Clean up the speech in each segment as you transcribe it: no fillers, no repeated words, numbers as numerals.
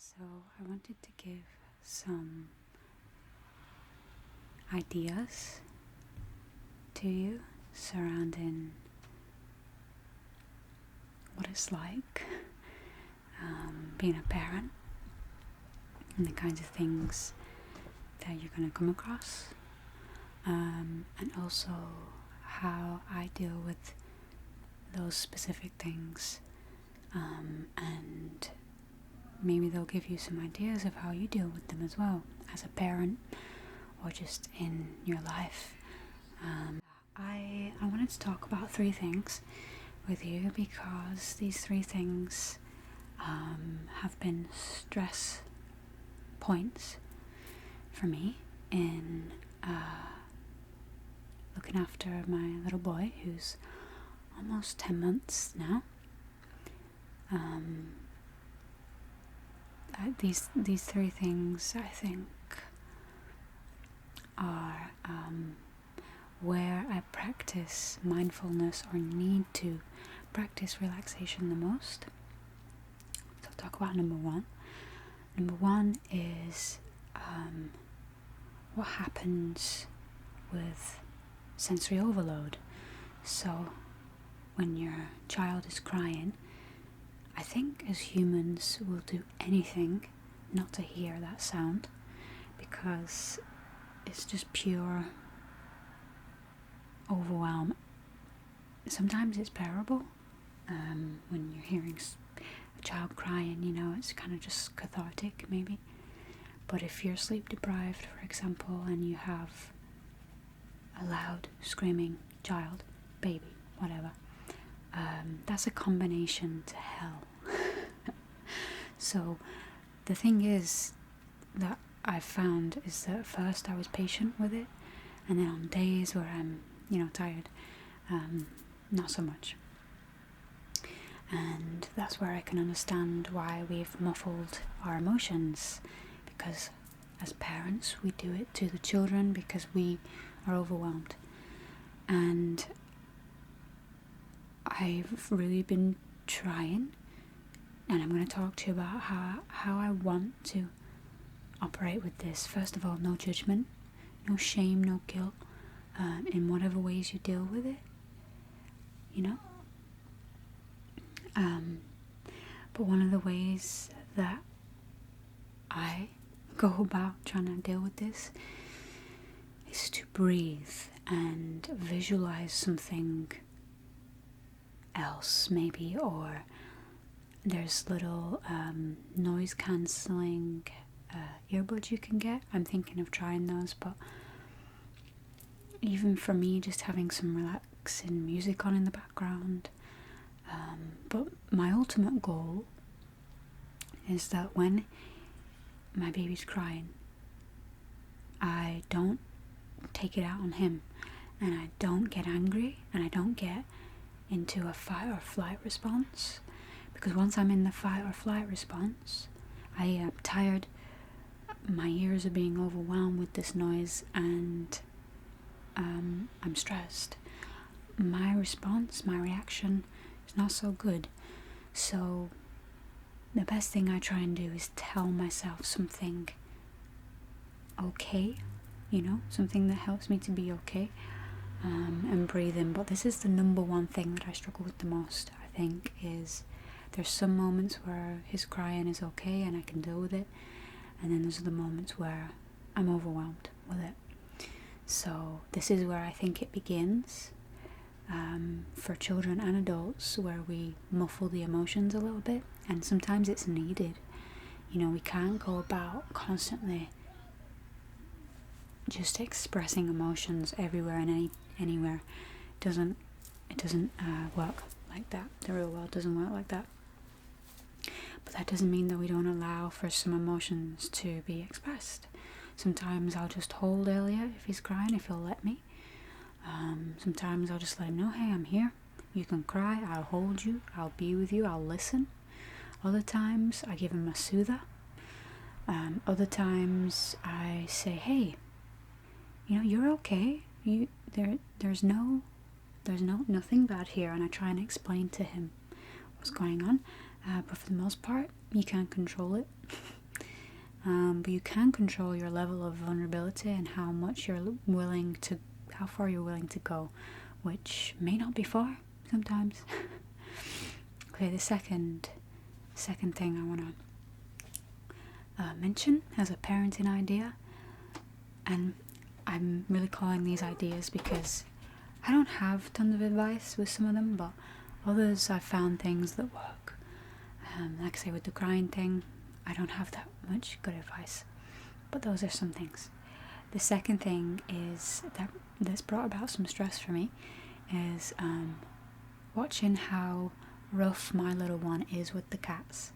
So I wanted to give some ideas to you surrounding what it's like being a parent and the kinds of things that you're going to come across, and also how I deal with those specific things, and maybe they'll give you some ideas of how you deal with them as well as a parent or just in your life. I wanted to talk about 3 things with you because these 3 things have been stress points for me in looking after my little boy who's almost 10 months now. These 3 things, I think, are where I practice mindfulness or need to practice relaxation the most. So I'll talk about number 1. Number 1 is what happens with sensory overload. So when your child is crying, I think as humans we'll do anything not to hear that sound because it's just pure overwhelm. Sometimes it's bearable when you're hearing a child crying, it's kind of just cathartic maybe. But if you're sleep deprived, for example, and you have a loud screaming child, baby, whatever, that's a combination to hell. So the thing is that I've found is that at first I was patient with it, and then on days where I'm tired, not so much. And that's where I can understand why we've muffled our emotions, because as parents we do it to the children because we are overwhelmed. And I've really been trying, and I'm going to talk to you about how I want to operate with this. First of all, no judgment, no shame, no guilt, in whatever ways you deal with it, but one of the ways that I go about trying to deal with this is to breathe and visualize something else maybe, or there's little noise cancelling earbuds you can get. I'm thinking of trying those, but even for me, just having some relaxing music on in the background. But my ultimate goal is that when my baby's crying, I don't take it out on him, and I don't get angry, and I don't get into a fight or flight response, because once I'm in the fight or flight response, I am tired, my ears are being overwhelmed with this noise, and I'm stressed. My response, my reaction is not so good. So the best thing I try and do is tell myself something okay, something that helps me to be okay, and breathe in. But this is the number 1 thing that I struggle with the most, I think, is there's some moments where his crying is okay and I can deal with it, and then there's the moments where I'm overwhelmed with it. So this is where I think it begins, for children and adults, where we muffle the emotions a little bit, and sometimes it's needed. We can't go about constantly just expressing emotions everywhere and anywhere. It doesn't work like that. The real world doesn't work like that. But that doesn't mean that we don't allow for some emotions to be expressed. Sometimes I'll just hold Elliot if he's crying, if he'll let me. Sometimes I'll just let him know, hey, I'm here. You can cry, I'll hold you, I'll be with you, I'll listen. Other times I give him a soother. Other times I say, hey, you're okay. There's nothing bad here, and I try and explain to him what's going on. But for the most part, you can't control it. but you can control your level of vulnerability and how far you're willing to go, which may not be far sometimes. Okay, the second thing I want to mention as a parenting idea, and I'm really calling these ideas because I don't have tons of advice with some of them, but others I've found things that work. Like I say, with the crying thing, I don't have that much good advice, but those are some things. The second thing is that's brought about some stress for me is watching how rough my little one is with the cats,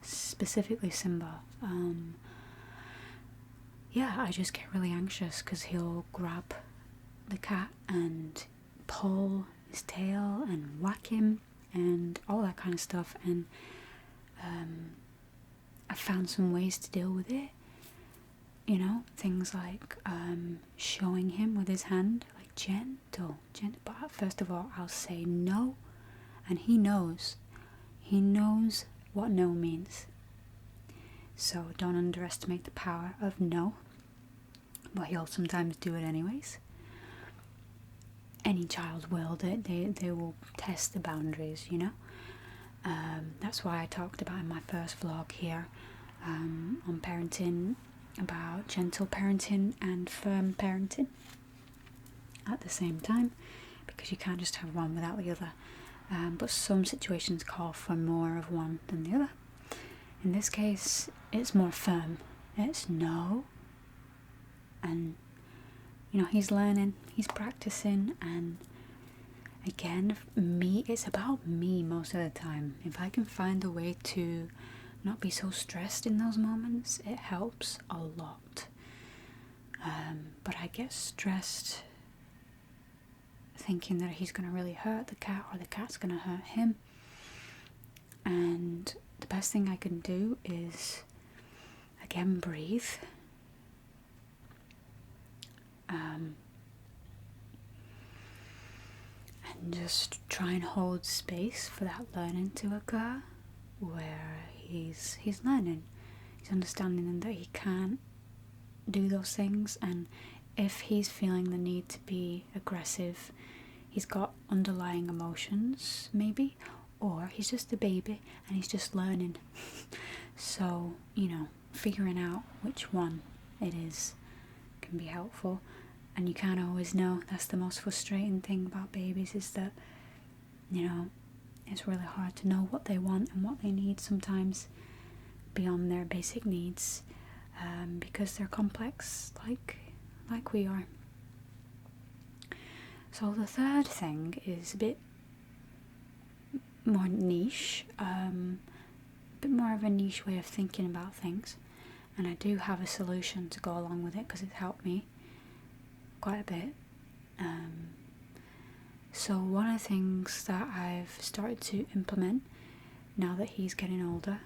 specifically Simba. I just get really anxious because he'll grab the cat and pull his tail and whack him and all that kind of stuff, and I found some ways to deal with it, things like showing him with his hand, like gentle, but first of all I'll say no, and he knows what no means, so don't underestimate the power of no, but he'll sometimes do it anyways. Any child will, they will test the boundaries, that's why I talked about in my first vlog here on parenting about gentle parenting and firm parenting at the same time, because you can't just have one without the other, but some situations call for more of one than the other. In this case, it's more firm. It's no, and he's learning, he's practicing, and again, it's about me most of the time. If I can find a way to not be so stressed in those moments, it helps a lot. But I get stressed thinking that he's going to really hurt the cat or the cat's going to hurt him. And the best thing I can do is, again, breathe. And just try and hold space for that learning to occur, where he's learning, he's understanding that he can't do those things, and if he's feeling the need to be aggressive, he's got underlying emotions maybe, or he's just a baby and he's just learning. So, figuring out which one it is can be helpful, and you can't always know. That's the most frustrating thing about babies, is that it's really hard to know what they want and what they need sometimes beyond their basic needs, because they're complex like we are. So the third thing is a bit more niche, a bit more of a niche way of thinking about things, and I do have a solution to go along with it because it's helped me quite a bit. So one of the things that I've started to implement now that he's getting older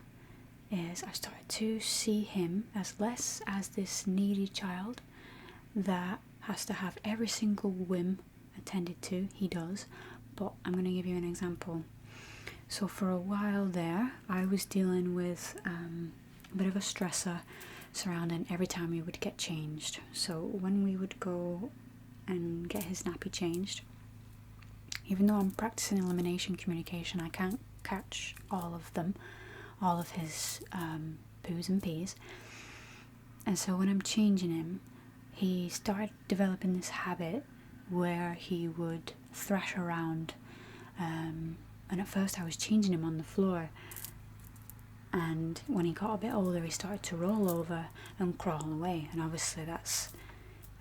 is I've started to see him as less as this needy child that has to have every single whim attended to. He does, but I'm going to give you an example. So for a while there, I was dealing with a bit of a stressor surrounding every time we would get changed. So when we would go and get his nappy changed, even though I'm practicing elimination communication, I can't catch all of his poos and pees. And so when I'm changing him, he started developing this habit where he would thrash around, and at first I was changing him on the floor, and when he got a bit older he started to roll over and crawl away, and obviously that's,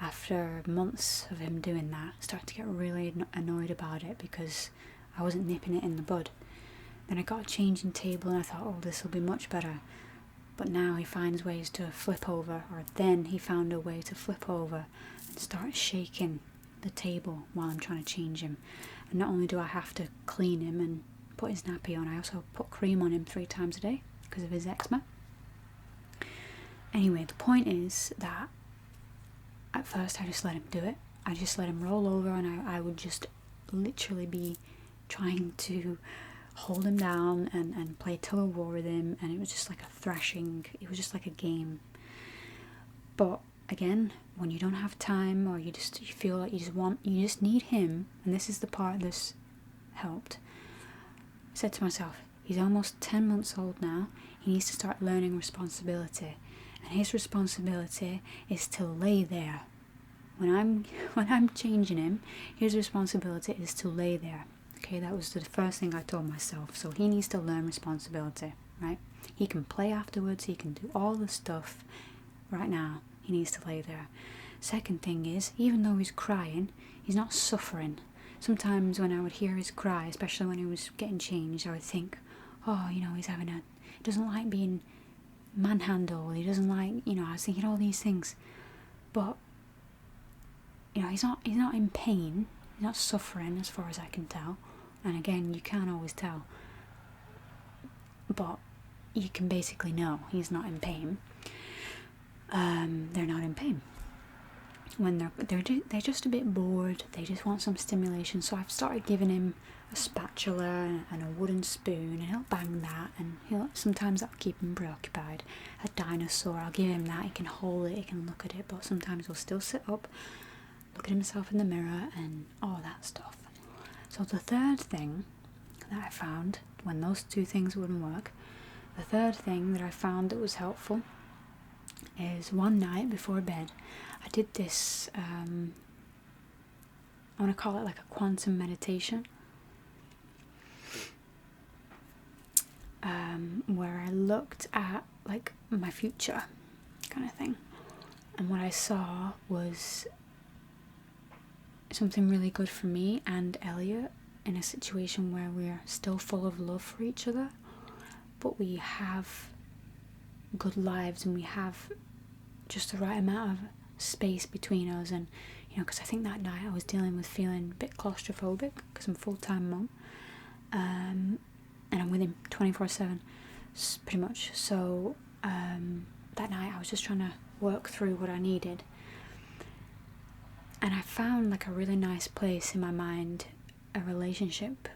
after months of him doing that, I started to get really annoyed about it because I wasn't nipping it in the bud. Then I got a changing table and I thought, oh, this will be much better. But now he finds ways to flip over, or then he found a way to flip over and start shaking the table while I'm trying to change him. And not only do I have to clean him and put his nappy on, I also put cream on him 3 times a day because of his eczema. Anyway, the point is that at first I just let him do it. I just let him roll over, and I would just literally be trying to hold him down and play tug of war with him, and it was just like a thrashing. It was just like a game. But again, when you don't have time, or you feel like you just need him, and this is the part that's helped. I said to myself, he's almost 10 months old now. He needs to start learning responsibility, and his responsibility is to lay there. When I'm changing him, his responsibility is to lay there. Okay, that was the first thing I told myself. So he needs to learn responsibility, right? He can play afterwards, he can do all the stuff. Right now, he needs to lay there. Second thing is, even though he's crying, he's not suffering. Sometimes when I would hear his cry, especially when he was getting changed, I would think, oh, he doesn't like being manhandled, he doesn't like, I was thinking all these things. But he's not in pain, he's not suffering as far as I can tell. And again, you can't always tell, but you can basically know he's not in pain. They're not in pain. When they're just a bit bored, they just want some stimulation. So I've started giving him a spatula and a wooden spoon, and he'll bang that, and sometimes that'll keep him preoccupied. A dinosaur, I'll give him that, he can hold it, he can look at it, but sometimes he'll still sit up, look at himself in the mirror, and all that stuff. So the third thing that I found, when those two things wouldn't work, the third thing that I found that was helpful is one night before bed, I did this, I want to call it like a quantum meditation, where I looked at like my future kind of thing. And what I saw was something really good for me and Elliot in a situation where we're still full of love for each other, but we have good lives and we have just the right amount of space between us. And because I think that night I was dealing with feeling a bit claustrophobic because I'm a full-time mum, and I'm with him 24/7 pretty much. So that night I was just trying to work through what I needed, and I found like a really nice place in my mind, a relationship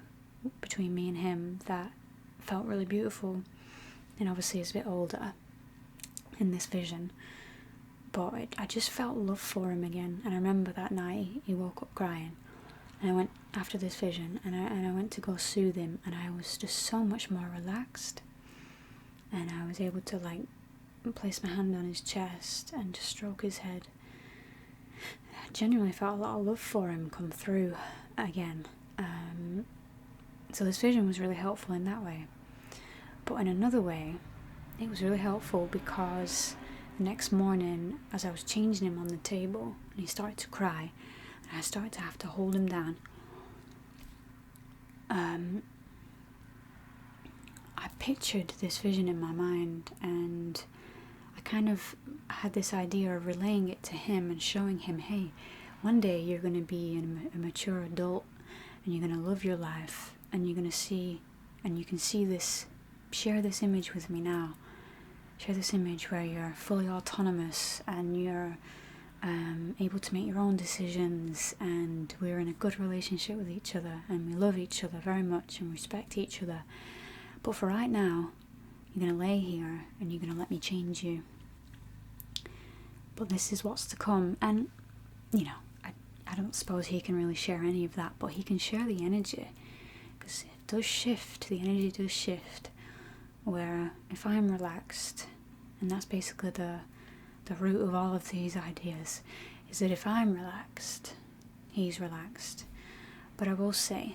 between me and him that felt really beautiful. And obviously he's a bit older in this vision, but I just felt love for him again. And I remember that night he woke up crying, and I went after this vision, and I went to go soothe him, and I was just so much more relaxed, and I was able to like place my hand on his chest and just stroke his head. I genuinely felt a lot of love for him come through again. So this vision was really helpful in that way. But in another way, it was really helpful because the next morning, as I was changing him on the table, and he started to cry, and I started to have to hold him down, I pictured this vision in my mind, and I kind of had this idea of relaying it to him and showing him, hey, one day you're going to be a mature adult, and you're going to love your life, and you're going to see, and you can see this, share this image with me now. Share this image where you're fully autonomous and you're able to make your own decisions, and we're in a good relationship with each other, and we love each other very much and respect each other. But for right now, you're going to lay here and you're going to let me change you. But this is what's to come. And, I don't suppose he can really share any of that, but he can share the energy. Because it does shift, the energy does shift. Where if I'm relaxed, and that's basically the root of all of these ideas, is that if I'm relaxed, he's relaxed. But I will say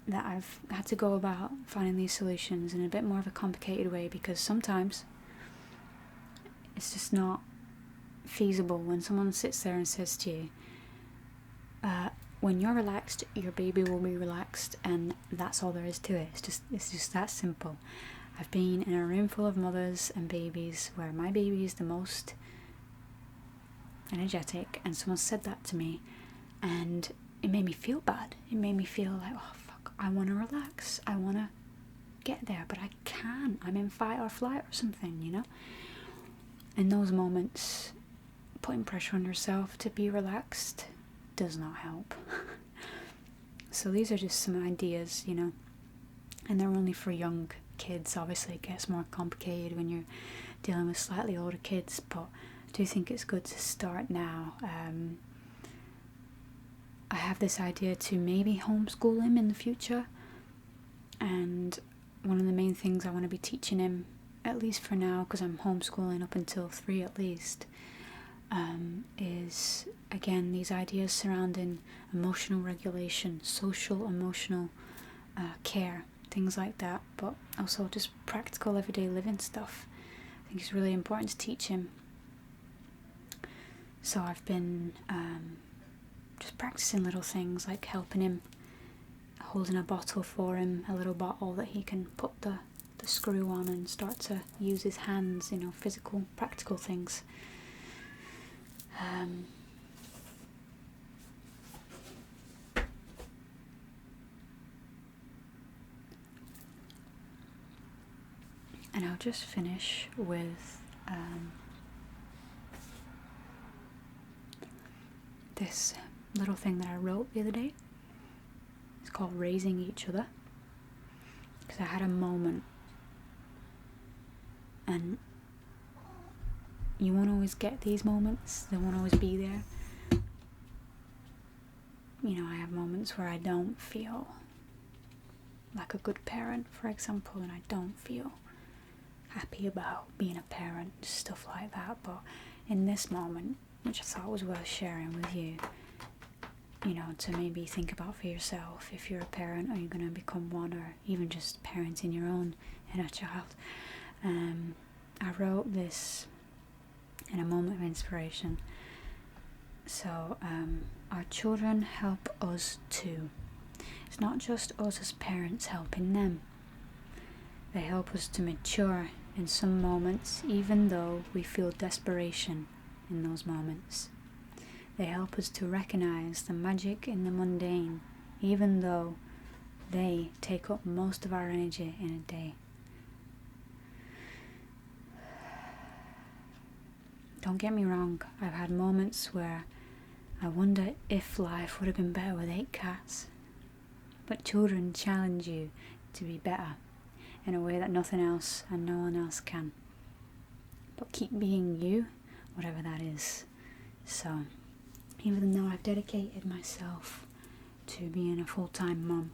that I've had to go about finding these solutions in a bit more of a complicated way, because sometimes it's just not feasible when someone sits there and says to you, when you're relaxed, your baby will be relaxed, and that's all there is to it. It's just that simple. I've been in a room full of mothers and babies where my baby is the most energetic, and someone said that to me, and it made me feel bad. It made me feel like, oh fuck, I want to relax, I want to get there, but I can't. I'm in fight or flight or something, In those moments, putting pressure on yourself to be relaxed does not help. So these are just some ideas, and they're only for young kids. Obviously it gets more complicated when you're dealing with slightly older kids, but I do think it's good to start now. I have this idea to maybe homeschool him in the future, and one of the main things I want to be teaching him, at least for now, because I'm homeschooling up until 3 at least, is again these ideas surrounding emotional regulation, social emotional care, things like that, but also just practical everyday living stuff. I think it's really important to teach him. So I've been just practicing little things like helping him, holding a bottle for him, a little bottle that he can put the screw on and start to use his hands, physical, practical things. And I'll just finish with this little thing that I wrote the other day. It's called Raising Each Other, because I had a moment, and you won't always get these moments, they won't always be there. I have moments where I don't feel like a good parent, for example, and I don't feel happy about being a parent, stuff like that. But in this moment, which I thought was worth sharing with you, to maybe think about for yourself, if you're a parent or you're going to become one, or even just parenting your own inner child. I wrote this in a moment of inspiration. So, our children help us too. It's not just us as parents helping them. They help us to mature in some moments, even though we feel desperation in those moments. They help us to recognize the magic in the mundane, even though they take up most of our energy in a day. Don't get me wrong, I've had moments where I wonder if life would have been better with 8 cats. But children challenge you to be better in a way that nothing else and no one else can. But keep being you, whatever that is. So, even though I've dedicated myself to being a full-time mum,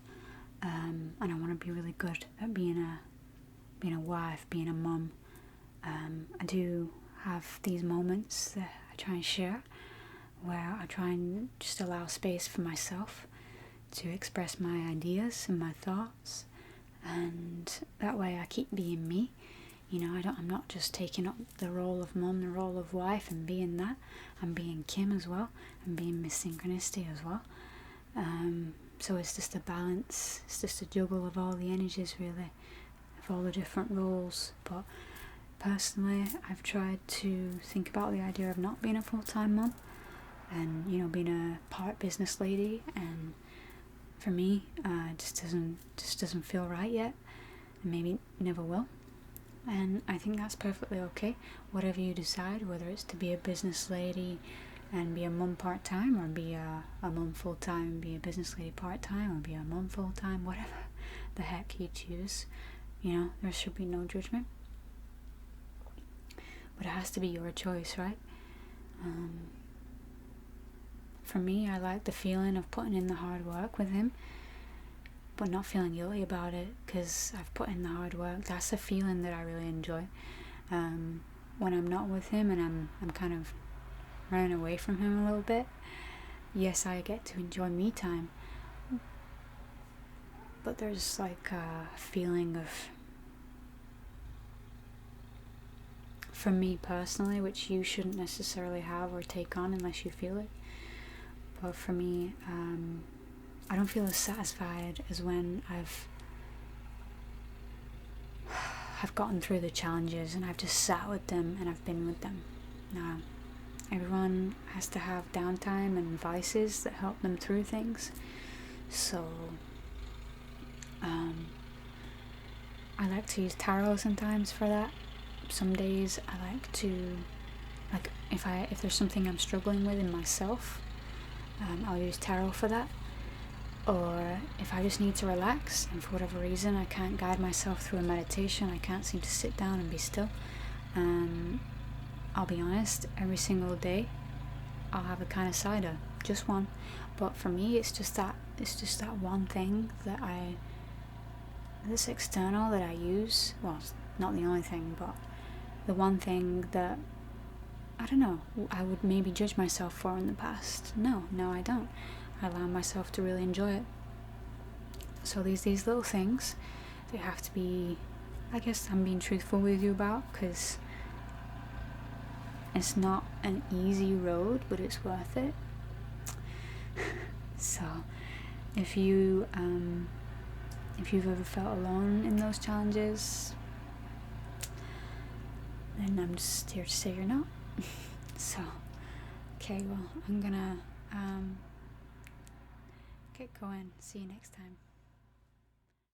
and I want to be really good at being a wife, being a mum, I do have these moments that I try and share, where I try and just allow space for myself to express my ideas and my thoughts, and that way I keep being me. I'm not just taking up the role of mum, the role of wife, and being that. I'm being Kim as well, and being Miss Synchronicity as well. So it's just a balance, it's just a juggle of all the energies, really, of all the different roles. But personally, I've tried to think about the idea of not being a full-time mum, and being a part business lady, and for me, it just doesn't feel right yet, and maybe never will. And I think that's perfectly okay. Whatever you decide, whether it's to be a business lady and be a mum part-time, or be a mum full-time and be a business lady part-time, or be a mum full-time, whatever the heck you choose, there should be no judgment. But it has to be your choice, right? For me, I like the feeling of putting in the hard work with him, but not feeling guilty about it because I've put in the hard work. That's a feeling that I really enjoy. When I'm not with him and I'm kind of running away from him a little bit, yes, I get to enjoy me time, but there's like a feeling of, for me personally, which you shouldn't necessarily have or take on unless you feel it, but for me, I don't feel as satisfied as when I've gotten through the challenges and I've just sat with them and I've been with them. Now, everyone has to have downtime and vices that help them through things. So, I like to use tarot sometimes for that. Some days I like to, if there's something I'm struggling with in myself, I'll use tarot for that. or if I just need to relax and for whatever reason I can't guide myself through a meditation, I can't seem to sit down and be still, I'll be honest, every single day I'll have a can of cider, just one. But for me, it's just that one thing that's external that I use. Well, it's not the only thing, but the one thing that, I don't know, I would maybe judge myself for in the past. No, I don't. I allow myself to really enjoy it. So these little things, they have to be, I guess I'm being truthful with you about, because it's not an easy road, but it's worth it. So if you've ever felt alone in those challenges, then I'm just here to say you're not. So, okay, well, I'm gonna get going. See you next time.